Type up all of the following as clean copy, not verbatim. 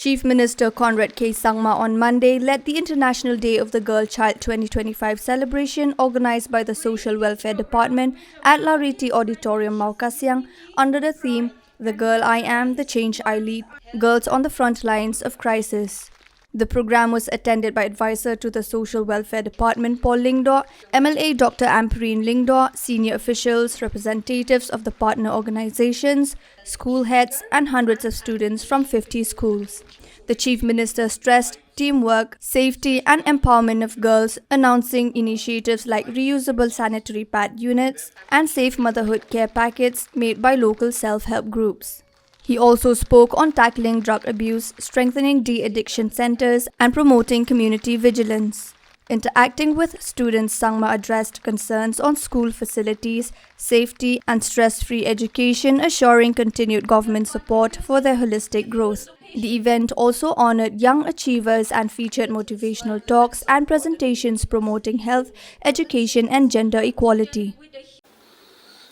Chief Minister Conrad Sangma on Monday led the International Day of the Girl Child 2025 celebration organised by the Social Welfare Department at Lariti Auditorium, Maukasiang, under the theme "The Girl I Am, the Change I Lead, Girls on the Front Lines of Crisis." The program was attended by Advisor to the Social Welfare Department Paul Lingdaw, MLA Dr. Amperine Lingdaw, senior officials, representatives of the partner organizations, school heads and hundreds of students from 50 schools. The Chief Minister stressed teamwork, safety and empowerment of girls, announcing initiatives like reusable sanitary pad units and safe motherhood care packets made by local self-help groups. He also spoke on tackling drug abuse, strengthening de-addiction centers, and promoting community vigilance. Interacting with students, Sangma addressed concerns on school facilities, safety, and stress-free education, assuring continued government support for their holistic growth. The event also honored young achievers and featured motivational talks and presentations promoting health, education, and gender equality.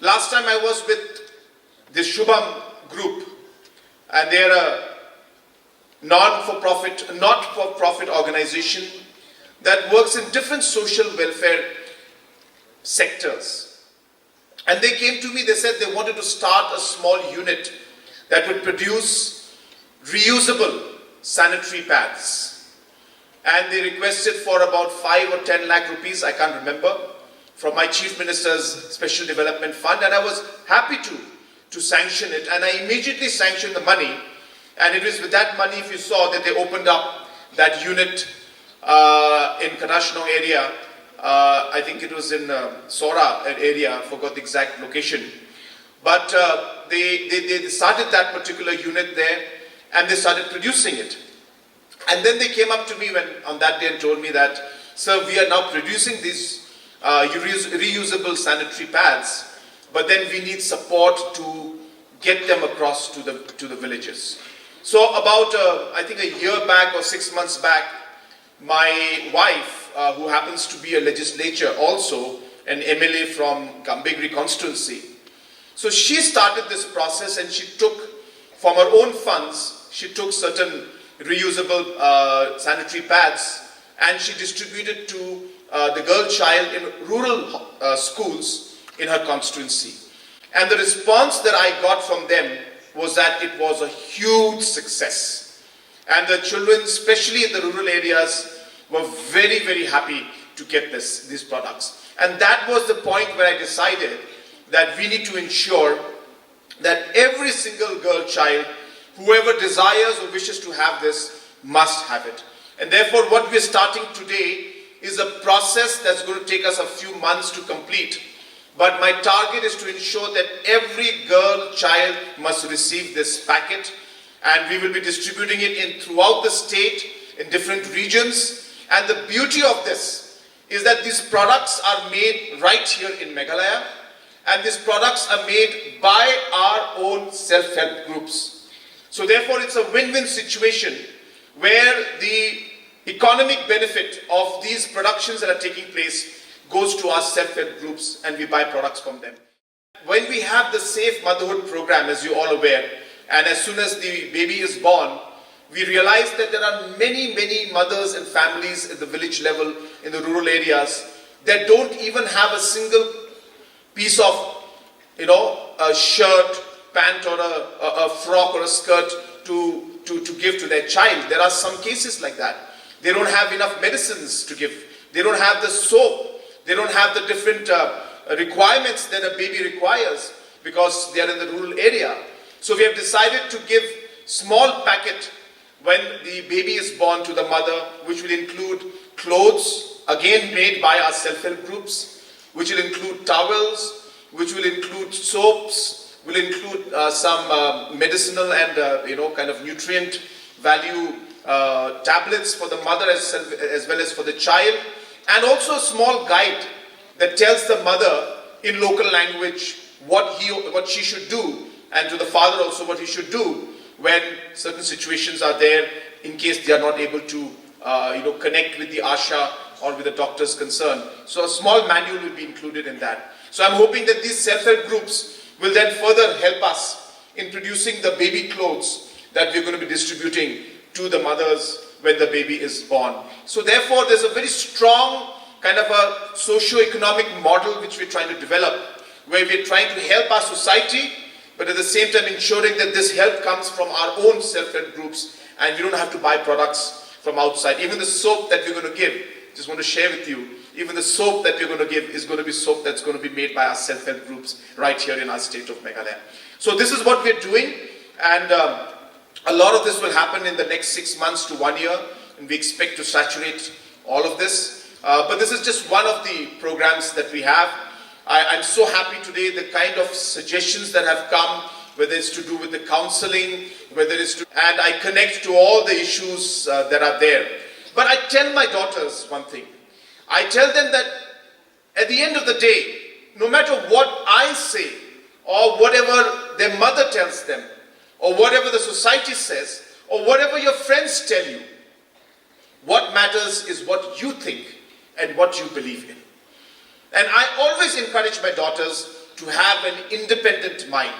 Last time I was with this Shubham group, and they're a not-for-profit organization that works in different social welfare sectors. And they came to me, they said they wanted to start a small unit that would produce reusable sanitary pads. And they requested for about 5 or 10 lakh rupees, I can't remember, from my Chief Minister's Special Development Fund, and I was happy to sanction it, and I immediately sanctioned the money. And it was with that money, if you saw, that they opened up that unit in Kanashnong area. I think it was in Sora area, I forgot the exact location. But they started that particular unit there, and they started producing it. And then they came up to me on that day and told me that, "Sir, we are now producing these reusable sanitary pads, but then we need support to get them across to the villages." So about, I think a year back or 6 months back, my wife, who happens to be a legislator also, an MLA from Gambegri constituency, so she started this process, and she took, from her own funds, she took certain reusable sanitary pads, and she distributed to the girl child in rural schools in her constituency. And the response that I got from them was that it was a huge success. And the children, especially in the rural areas, were very, very happy to get these products. And that was the point where I decided that we need to ensure that every single girl child, whoever desires or wishes to have this, must have it. And therefore, what we're starting today is a process that's going to take us a few months to complete. But my target is to ensure that every girl child must receive this packet, and we will be distributing it throughout the state in different regions. And the beauty of this is that these products are made right here in Meghalaya, and these products are made by our own self-help groups. So therefore, it's a win-win situation where the economic benefit of these productions that are taking place goes to our self-help groups, and we buy products from them. When we have the Safe Motherhood program, as you're all aware, and as soon as the baby is born, we realize that there are many, many mothers and families at the village level, in the rural areas, that don't even have a single piece of, a shirt, pant, or a frock or a skirt to give to their child. There are some cases like that. They don't have enough medicines to give. They don't have the soap. They don't have the different requirements that a baby requires because they are in the rural area. So we have decided to give small packet when the baby is born to the mother, which will include clothes, again made by our self-help groups, which will include towels, which will include soaps, will include some medicinal and kind of nutrient value tablets for the mother as well as for the child, and also a small guide that tells the mother in local language what she should do, and to the father also what he should do when certain situations are there, in case they are not able to connect with the ASHA or with the doctor's concern. So a small manual will be included in that. So I'm hoping that these self-help groups will then further help us in producing the baby clothes that we're going to be distributing to the mothers when the baby is born. So therefore, there's a very strong kind of a socio-economic model which we're trying to develop, where we're trying to help our society, but at the same time ensuring that this help comes from our own self-help groups, and we don't have to buy products from outside. Even the soap that we're going to give, just want to share with you, even the soap that we're going to give is going to be soap that's going to be made by our self-help groups right here in our state of Meghalaya. So this is what we're doing, and a lot of this will happen in the next 6 months to 1 year, and we expect to saturate all of this. But this is just one of the programs that we have. I'm so happy today, the kind of suggestions that have come, whether it's to do with the counseling, whether it's to, and I connect to all the issues that are there. But I tell my daughters one thing. I tell them that at the end of the day, no matter what I say, or whatever their mother tells them, or whatever the society says, or whatever your friends tell you, what matters is what you think and what you believe in. And I always encourage my daughters to have an independent mind.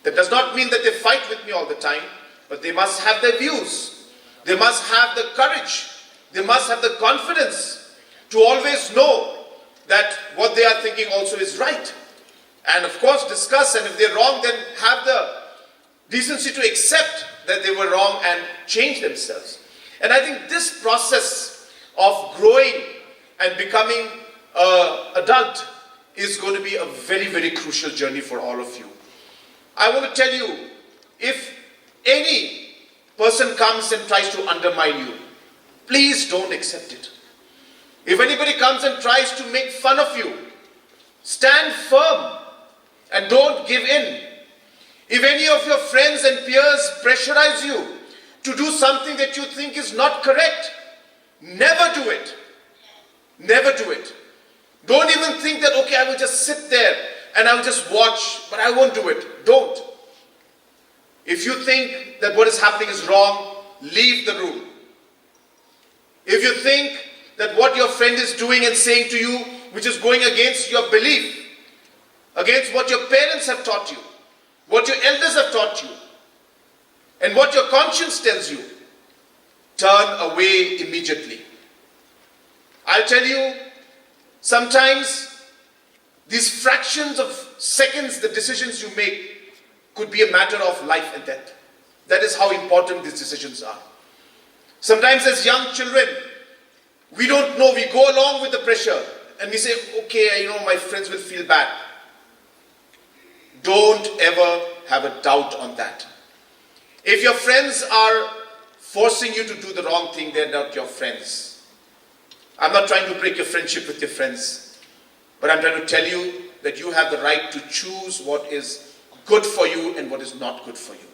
That does not mean that they fight with me all the time, but they must have their views. They must have the courage. They must have the confidence to always know that what they are thinking also is right. And of course discuss, and if they're wrong, then have the decency to accept that they were wrong and change themselves. And I think this process of growing and becoming an adult is going to be a very, very crucial journey for all of you. I want to tell you, if any person comes and tries to undermine you, please don't accept it. If anybody comes and tries to make fun of you, stand firm and don't give in. If any of your friends and peers pressurize you to do something that you think is not correct, never do it. Never do it. Don't even think that, okay, I will just sit there and I will just watch, but I won't do it. Don't. If you think that what is happening is wrong, leave the room. If you think that what your friend is doing and saying to you, which is going against your belief, against what your parents have taught you, what your elders have taught you, and what your conscience tells you, turn away immediately. I'll tell you, sometimes these fractions of seconds, the decisions you make, could be a matter of life and death. That is how important these decisions are. Sometimes as young children, we don't know, we go along with the pressure and we say, okay, my friends will feel bad. Don't ever have a doubt on that. If your friends are forcing you to do the wrong thing, they're not your friends. I'm not trying to break your friendship with your friends, but I'm trying to tell you that you have the right to choose what is good for you and what is not good for you.